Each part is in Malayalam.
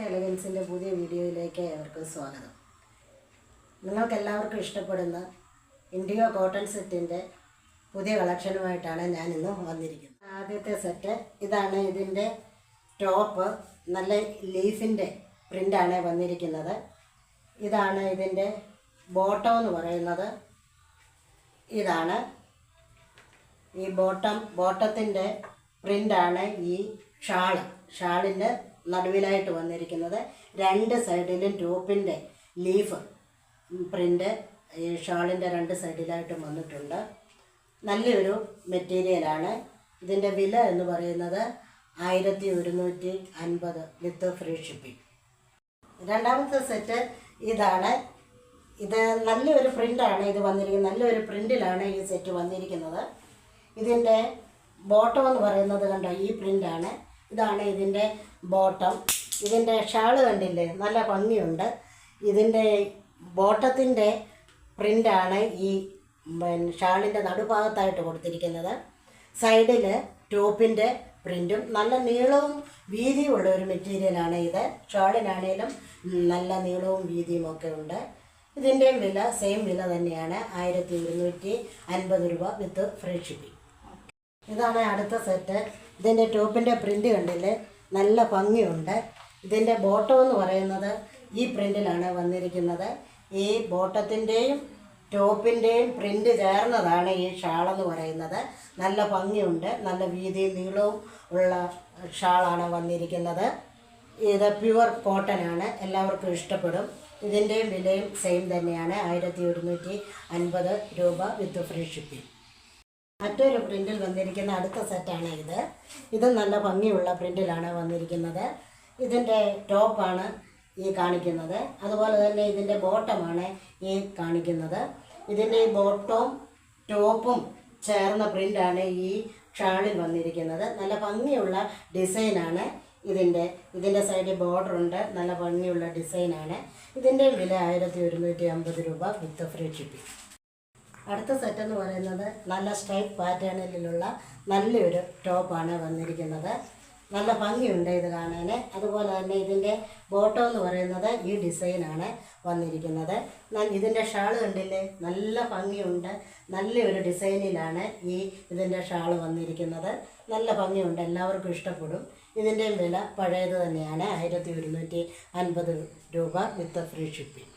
എലഗൻസിൻ്റെ പുതിയ വീഡിയോയിലേക്ക് ഏവർക്കും സ്വാഗതം. നിങ്ങൾക്കെല്ലാവർക്കും ഇഷ്ടപ്പെടുന്ന ഇൻഡിഗോ കോട്ടൺ സെറ്റിൻ്റെ പുതിയ കളക്ഷനുമായിട്ടാണ് ഞാൻ ഇന്ന് വന്നിരിക്കുന്നത്. ആദ്യത്തെ സെറ്റ് ഇതാണ്. ഇതിൻ്റെ ടോപ്പ് നല്ല ലീഫിൻ്റെ പ്രിൻ്റാണ് വന്നിരിക്കുന്നത്. ഇതാണ് ഇതിൻ്റെ ബോട്ടം എന്ന് പറയുന്നത്. ഇതാണ് ഈ ബോട്ടത്തിൻ്റെ പ്രിൻ്റാണ് ഈ ഷാളിൻ്റെ നടുവിലായിട്ട് വന്നിരിക്കുന്നത്. രണ്ട് സൈഡിലും ടോപ്പിൻ്റെ ലീഫ് പ്രിൻ്റ് ഈ ഷാളിൻ്റെ രണ്ട് സൈഡിലായിട്ടും വന്നിട്ടുണ്ട്. നല്ലൊരു മെറ്റീരിയലാണ്. ഇതിൻ്റെ വില എന്ന് പറയുന്നത് 1150 വിത്ത് ഫ്രീ ഷിപ്പിംഗ്. രണ്ടാമത്തെ സെറ്റ് ഇതാണ്. ഇത് നല്ലൊരു പ്രിൻ്റാണ് ഇത് വന്നിരിക്കുന്നത്. നല്ലൊരു പ്രിൻ്റിലാണ് ഈ സെറ്റ് വന്നിരിക്കുന്നത്. ഇതിൻ്റെ ബോട്ടം എന്ന് പറയുന്നത് കണ്ടോ, ഈ പ്രിൻ്റാണ്. ഇതാണ് ഇതിൻ്റെ ബോട്ടം. ഇതിൻ്റെ ഷാള് കണ്ടില്ലേ, നല്ല ഭംഗിയുണ്ട്. ഇതിൻ്റെ ബോട്ടത്തിൻ്റെ പ്രിൻ്റാണ് ഈ ഷാളിൻ്റെ നടുഭാഗത്തായിട്ട് കൊടുത്തിരിക്കുന്നത്. സൈഡിൽ ടോപ്പിൻ്റെ പ്രിൻറ്റും നല്ല നീളവും വീതിയുമുള്ള ഒരു മെറ്റീരിയലാണ് ഇത്. ഷാളിനാണേലും നല്ല നീളവും വീതിയും ഒക്കെ ഉണ്ട്. ഇതിൻ്റെയും വില സെയിം വില തന്നെയാണ്, 1250 രൂപ വിത്ത് ഫ്രീ ഷിപ്പിംഗ്. ഇതാണ് അടുത്ത സെറ്റ്. ഇതിൻ്റെ ടോപ്പിൻ്റെ പ്രിൻ്റ് കണ്ടില്ലേ, നല്ല ഭംഗിയുണ്ട്. ഇതിൻ്റെ ബോട്ടം എന്ന് പറയുന്നത് ഈ പ്രിൻ്റിലാണ് വന്നിരിക്കുന്നത്. ഈ ബോട്ടത്തിൻ്റെയും ടോപ്പിൻ്റെയും പ്രിൻ്റ് ചേർന്നതാണ് ഈ ഷാളെന്ന് പറയുന്നത്. നല്ല ഭംഗിയുണ്ട്. നല്ല വീതിയും നീളവും ഉള്ള ഷാളാണ് വന്നിരിക്കുന്നത്. ഇത് പ്യുവർ കോട്ടനാണ്. എല്ലാവർക്കും ഇഷ്ടപ്പെടും. ഇതിൻ്റെയും വിലയും സെയിം തന്നെയാണ്, 1150 രൂപ വിത്ത് ഫ്രീ ഷിപ്പിംഗ്. മറ്റൊരു പ്രിൻ്റിൽ വന്നിരിക്കുന്ന അടുത്ത സെറ്റാണ് ഇത്. ഇത് നല്ല ഭംഗിയുള്ള പ്രിൻ്റിലാണ് വന്നിരിക്കുന്നത്. ഇതിൻ്റെ ടോപ്പാണ് ഈ കാണിക്കുന്നത്. അതുപോലെ തന്നെ ഇതിൻ്റെ ബോട്ടമാണ് ഈ കാണിക്കുന്നത്. ഇതിൻ്റെ ഈ ബോട്ടവും ടോപ്പും ചേർന്ന പ്രിൻ്റാണ് ഈ ഷാളിൽ വന്നിരിക്കുന്നത്. നല്ല ഭംഗിയുള്ള ഡിസൈനാണ് ഇതിൻ്റെ സൈഡിൽ ബോർഡറുണ്ട്. നല്ല ഭംഗിയുള്ള ഡിസൈനാണ്. ഇതിൻ്റെ വില 1150 രൂപ വിത്ത് ഫ്രീ ഷിപ്പിംഗ്. അടുത്ത സെറ്റ് എന്ന് പറയുന്നത് നല്ല സ്ട്രൈപ്പ് പാറ്റേണിലുള്ള നല്ലൊരു ടോപ്പാണ് വന്നിരിക്കുന്നത്. നല്ല ഭംഗിയുണ്ട് ഇത് കാണാൻ. അതുപോലെ തന്നെ ഇതിൻ്റെ ബോട്ടം എന്ന് പറയുന്നത് ഈ ഡിസൈനാണ് വന്നിരിക്കുന്നത്. ഇതിൻ്റെ ഷാള് കണ്ടില്ലേ, നല്ല ഭംഗിയുണ്ട്. നല്ലൊരു ഡിസൈനിലാണ് ഇതിൻ്റെ ഷാള് വന്നിരിക്കുന്നത്. നല്ല ഭംഗിയുണ്ട്, എല്ലാവർക്കും ഇഷ്ടപ്പെടും. ഇതിൻ്റെയും വില പഴയത് തന്നെയാണ്, 1150 രൂപ വിത്ത് ഫ്രീ ഷിപ്പിംഗ്.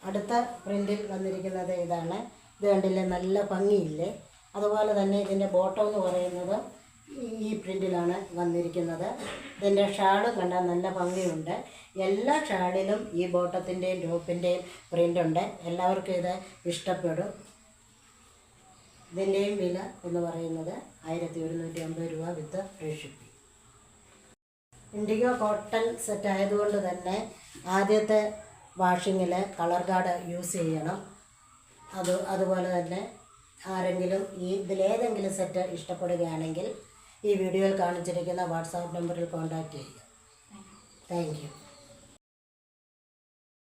അടുത്ത പ്രിൻ്റിൽ വന്നിരിക്കുന്നത് ഇതാണ്. ഇത് കണ്ടില്ലേ, നല്ല ഭംഗിയില്ലേ. അതുപോലെ തന്നെ ഇതിൻ്റെ ബോട്ടം എന്ന് പറയുന്നത് ഈ പ്രിൻ്റിലാണ് വന്നിരിക്കുന്നത്. ഇതിൻ്റെ ഷാള് കണ്ടാൽ നല്ല ഭംഗിയുണ്ട്. എല്ലാ ഷാളിലും ഈ ബോട്ടത്തിൻ്റെയും ടോപ്പിൻ്റെയും പ്രിൻ്റുണ്ട്. എല്ലാവർക്കും ഇത് ഇഷ്ടപ്പെടും. ഇതിൻ്റെയും വില എന്ന് പറയുന്നത് 1150 രൂപ വിത്ത് free shipping. IndiGo cotton set ആയതുകൊണ്ട് തന്നെ ആദ്യത്തെ വാഷിങ്ങിൽ കളർ ഗാർഡ് യൂസ് ചെയ്യണം. അതുപോലെ തന്നെ ആരെങ്കിലും ഇതിലേതെങ്കിലും സെറ്റ് ഇഷ്ടപ്പെടുകയാണെങ്കിൽ ഈ വീഡിയോയിൽ കാണിച്ചിരിക്കുന്ന വാട്സാപ്പ് നമ്പറിൽ കോൺടാക്റ്റ് ചെയ്യുക. Thank you.